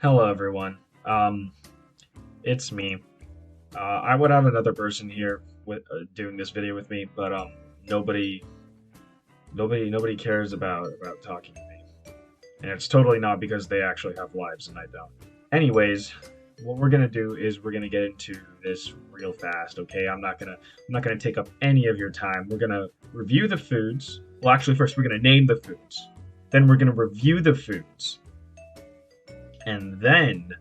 Hello, everyone. It's me. I would have another person here with doing this video with me, but nobody, nobody cares about talking to me, and it's totally not because they actually have lives and I don't. Anyways, what we're gonna do is we're gonna get into this real fast. Okay, I'm not gonna take up any of your time. We're gonna review the foods. Well, actually, first we're gonna name the foods. Then we're gonna review the foods, and then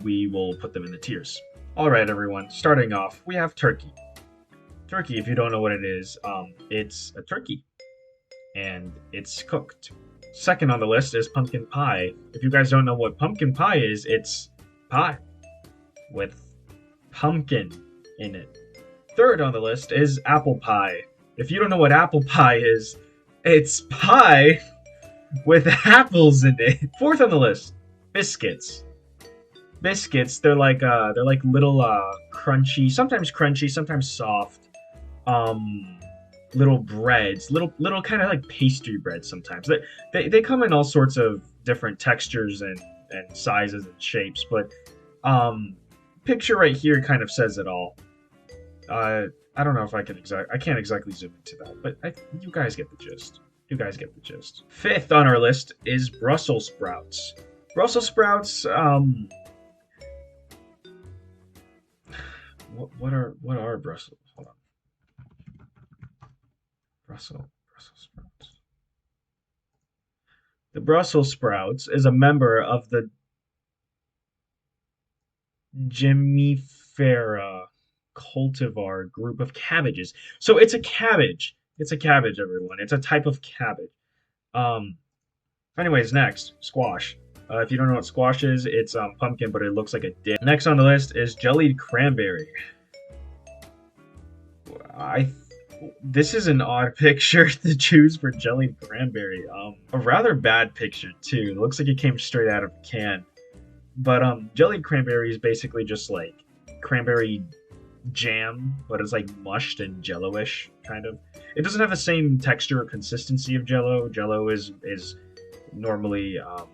we will put them in the tiers. All right, everyone. Starting off, we have turkey. Turkey, if you don't know what it is, it's a turkey, and it's cooked. Second on the list is pumpkin pie. If you guys don't know what pumpkin pie is, it's pie with pumpkin in it. Third on the list is apple pie. If you don't know what apple pie is, it's pie with apples in it. Fourth on the list, biscuits. Biscuits, they're like little crunchy, sometimes soft, um little breads, little kind of like pastry breads sometimes. They come in all sorts of different textures and sizes and shapes, but um picture right here kind of says it all. I don't know if I can't exactly zoom into that, but you guys get the gist. You guys get the gist. Fifth on our list is Brussels sprouts. Brussels sprouts, what are Brussels? Hold on. Brussels sprouts. The Brussels sprouts is a member of the Gemifera cultivar group of cabbages. So it's a cabbage. It's a cabbage, everyone. It's a type of cabbage. Um. Anyways, next squash. If you don't know what squash is, it's pumpkin, but it looks like a dip. Next on the list is jellied cranberry. I this is an odd picture to choose for jellied cranberry. A rather bad picture too. It looks like it came straight out of a can. But jellied cranberry is basically just like cranberry jam, but it's like mushed and jello-ish kind of. It doesn't have the same texture or consistency of jello. Jello is normally a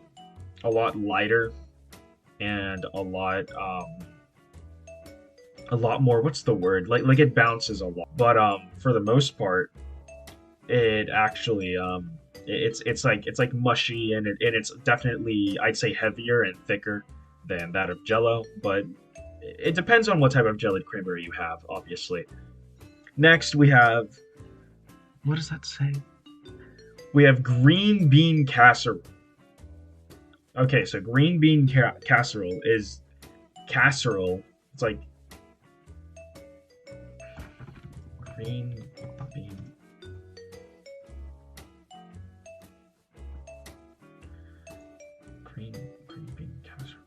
lot lighter and a lot more, what's the word, like it bounces a lot, but for the most part it actually it's like mushy, and it's definitely, I'd say, heavier and thicker than that of jello, but it depends on what type of jellied cranberry you have, obviously. Next we have, what does that say? We have green bean casserole. Okay, so green bean casserole is casserole. It's like green bean. Green bean casserole.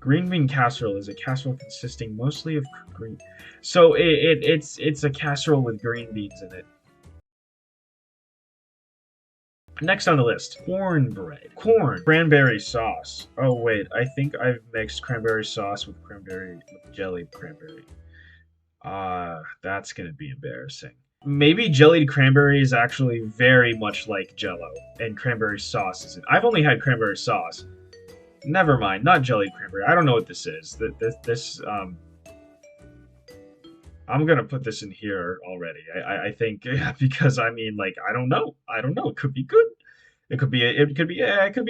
Green bean casserole is a casserole consisting mostly of green. So it's a casserole with green beans in it. Next on the list, cornbread. Corn. Cranberry sauce. Oh wait, I think I've mixed cranberry sauce with jellied cranberry. That's gonna be embarrassing. Maybe jellied cranberry is actually very much like jello, and cranberry sauce isn't. I've only had cranberry sauce. Never mind, not jellied cranberry. I don't know what this is. This I'm gonna put this in here already. I think because I mean, like, I don't know. I don't know. It could be good. It could be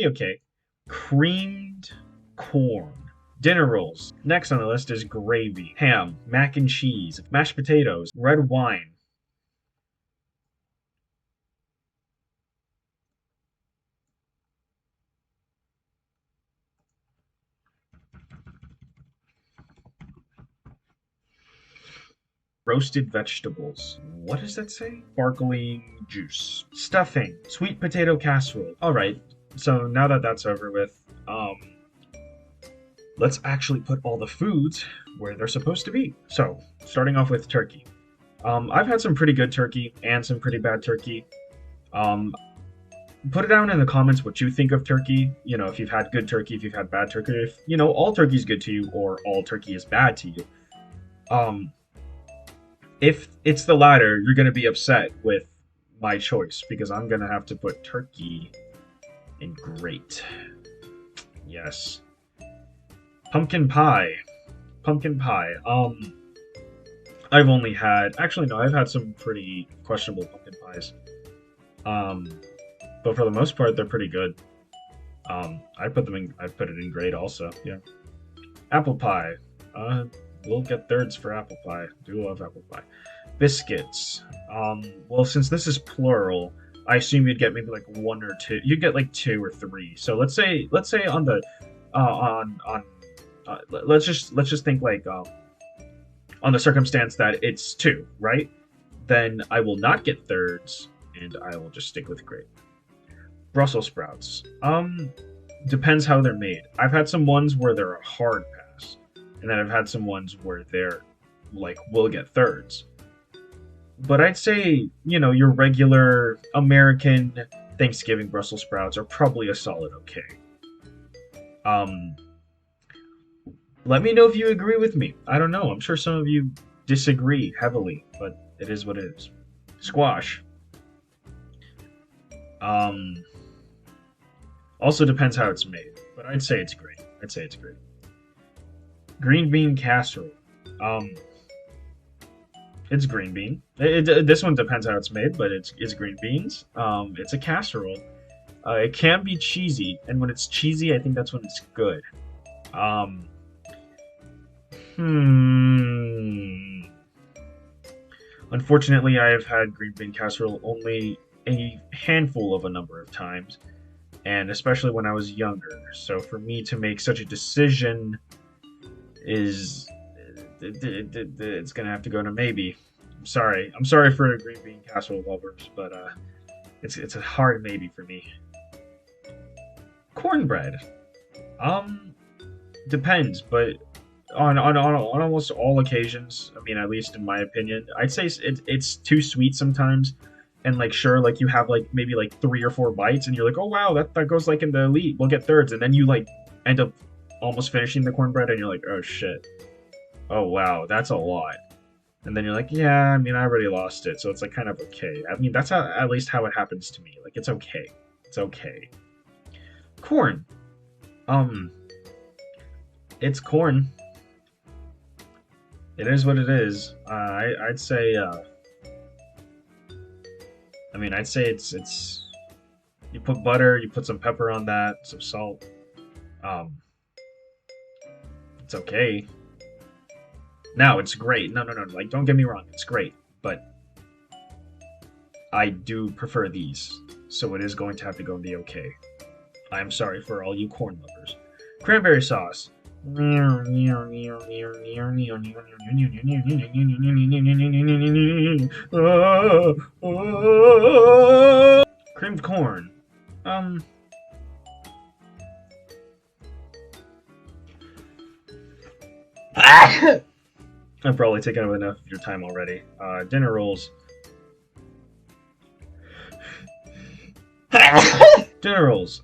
okay. Creamed corn. Dinner rolls. Next on the list is gravy, ham, mac and cheese, mashed potatoes, red wine. Roasted vegetables. What does that say? Sparkling juice. Stuffing. Sweet potato casserole. Alright, so now that that's over with, let's actually put all the foods where they're supposed to be. So, starting off with turkey. I've had some pretty good turkey and some pretty bad turkey. Um, Put it down in the comments what you think of turkey. You know, if you've had good turkey, if you've had bad turkey, if, you know, all turkey is good to you or all turkey is bad to you. Um, if it's the latter, you're going to be upset with my choice because I'm going to have to put turkey in great. Yes. Pumpkin pie. Pumpkin pie. I've only had actually no, I've had some pretty questionable pumpkin pies. Um, but for the most part, they're pretty good. I put it in grade also. Yeah. Apple pie. Uh, we'll get thirds for apple pie. Do love apple pie. Biscuits. Well, since this is plural, I assume you'd get maybe like one or two. You'd get like two or three. So let's say on the on let's just think like on the circumstance that it's two, right? Then I will not get thirds, and I will just stick with grape. Brussels sprouts. Depends how they're made. I've had some ones where they're a hard pass, and then I've had some ones where they're like will get thirds. But I'd say your regular American Thanksgiving Brussels sprouts are probably a solid okay. Um, Let me know if you agree with me. I don't know. I'm sure some of you disagree heavily, but it is what it is. Squash. Um, Also depends how it's made, but I'd say it's great. I'd say it's great. Green bean casserole. Um, it's green bean. This one depends how it's made, but it's green beans. It's a casserole. It can be cheesy, and when it's cheesy, I think that's when it's good. Um, hmm. Unfortunately, I have had green bean casserole only a handful of a number of times, and especially when I was younger. So for me to make such a decision is it's gonna have to go to maybe. I'm sorry. I'm sorry for green bean casserole lovers, but it's a hard maybe for me. Cornbread. Um, Depends, but on almost all occasions, I mean, at least in my opinion, I'd say it's too sweet sometimes. And like, sure, like you have like maybe like three or four bites, and you're like, oh wow, that goes like in the elite. We'll get thirds, and then you like end up almost finishing the cornbread, and you're like, oh shit, oh wow, that's a lot. And then you're like, yeah, I mean, I already lost it, so it's like kind of okay. I mean, that's at least how it happens to me. Like, it's okay, it's okay. Corn. Um, it's corn. It is what it is. I'd say. I mean, I'd say it's. You put butter, you put some pepper on that, some salt. Um, it's okay. Now it's great. No, no, no. Like, don't get me wrong. It's great, but I do prefer these, so it is going to have to go in the okay. I'm sorry for all you corn lovers. Cranberry sauce. Creamed corn. Um, I've probably taken up enough of your time already. Dinner rolls. Dinner rolls.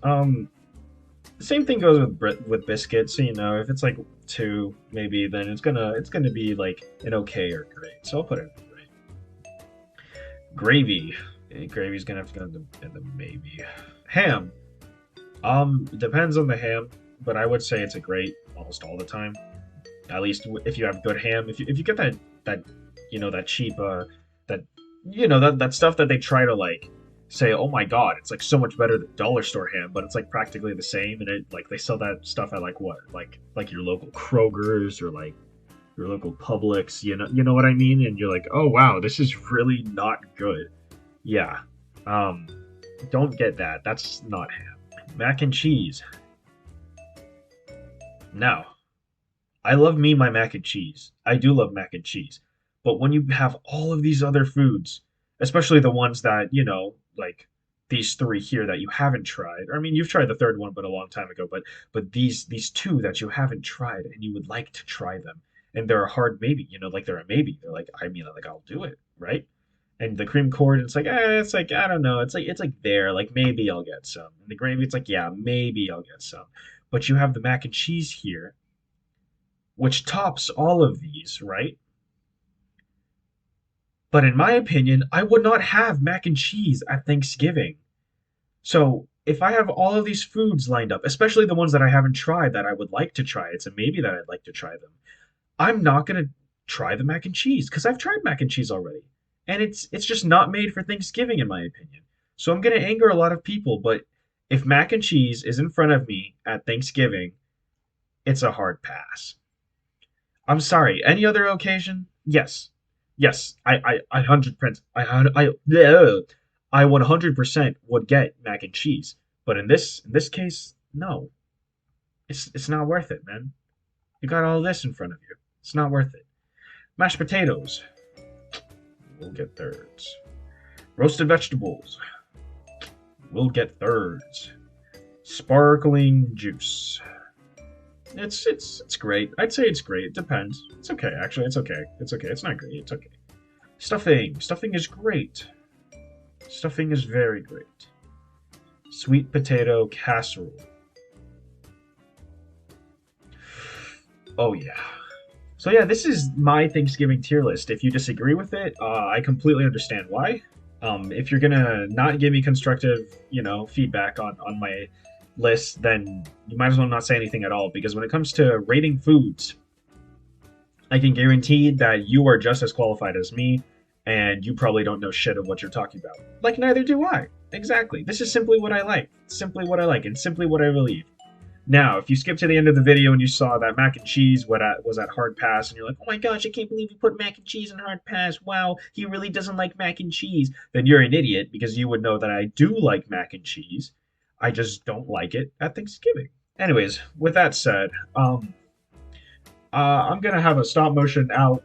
The same thing goes with biscuits. So, if it's like two, maybe, then it's gonna be like an okay or great. So I'll put it in great. Gravy. Gravy's gonna have to go in the maybe. Ham. Depends on the ham, but I would say it's a great almost all the time. At least if you have good ham. If you get that that cheap that that stuff that they try to like say, oh my god, it's like so much better than dollar store ham, but it's like practically the same, and it like they sell that stuff at like what like your local Kroger's or like your local Publix, you know what I mean, and you're like, oh wow, this is really not good. Yeah, um, don't get that. That's not ham. Mac and cheese. Now, I love me my mac and cheese. I do love mac and cheese. But when you have all of these other foods, especially the ones that, like these three here that you haven't tried. Or I mean, you've tried the third one but a long time ago, but these two that you haven't tried and you would like to try them. And they're a hard maybe, like they're a maybe. They're like, I mean, like I'll do it, right? And the cream corn, it's like I don't know, it's like there, like maybe I'll get some. And the gravy, it's like yeah, maybe I'll get some. But you have the mac and cheese here, which tops all of these, right? But in my opinion, I would not have mac and cheese at Thanksgiving. So if I have all of these foods lined up, especially the ones that I haven't tried that I would like to try, it's a maybe that I'd like to try them. I'm not gonna try the mac and cheese because I've tried mac and cheese already, and it's just not made for Thanksgiving in my opinion. So I'm gonna anger a lot of people, but if mac and cheese is in front of me at Thanksgiving, it's a hard pass. I'm sorry. Any other occasion? Yes, yes. I 100%. I 100% would get mac and cheese, but in this case, no. It's not worth it, man. You got all this in front of you. It's not worth it. Mashed potatoes. We'll get thirds. Roasted vegetables. We'll get thirds. Sparkling juice. It's great. I'd say it's great. It depends. It's okay, actually. It's okay. It's okay. It's not great. It's okay. Stuffing. Stuffing is great. Stuffing is very great. Sweet potato casserole. Oh yeah. So yeah, this is my Thanksgiving tier list. If you disagree with it, I completely understand why. If you're gonna not give me constructive, feedback on my list, then you might as well not say anything at all. Because when it comes to rating foods, I can guarantee that you are just as qualified as me, and you probably don't know shit of what you're talking about. Like neither do I. Exactly. This is simply what I like. Simply what I like, and simply what I believe. Now, if you skip to the end of the video and you saw that mac and cheese was at hard pass, and you're like, oh my gosh, I can't believe he put mac and cheese in hard pass. Wow, he really doesn't like mac and cheese. Then you're an idiot because you would know that I do like mac and cheese. I just don't like it at Thanksgiving. Anyways, with that said, I'm gonna have a stop motion out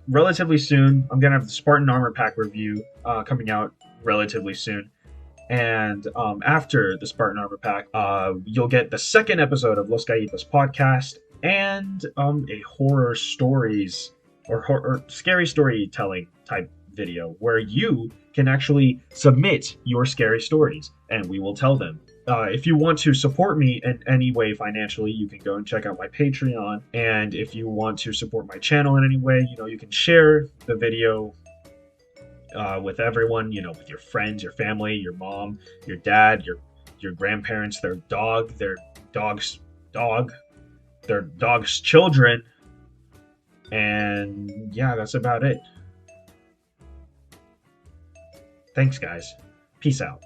relatively soon. I'm gonna have the Spartan Armor Pack review coming out relatively soon. And after the Spartan Armor Pack, you'll get the second episode of Los Gallitos podcast and a horror stories or scary storytelling type video where you can actually submit your scary stories and we will tell them. If you want to support me in any way financially, you can go and check out my Patreon. And if you want to support my channel in any way, you can share the video with everyone, with your friends, your family, your mom, your dad, your grandparents, their dog, their dog's dog, their dog's children, and yeah, that's about it. Thanks, guys. Peace out.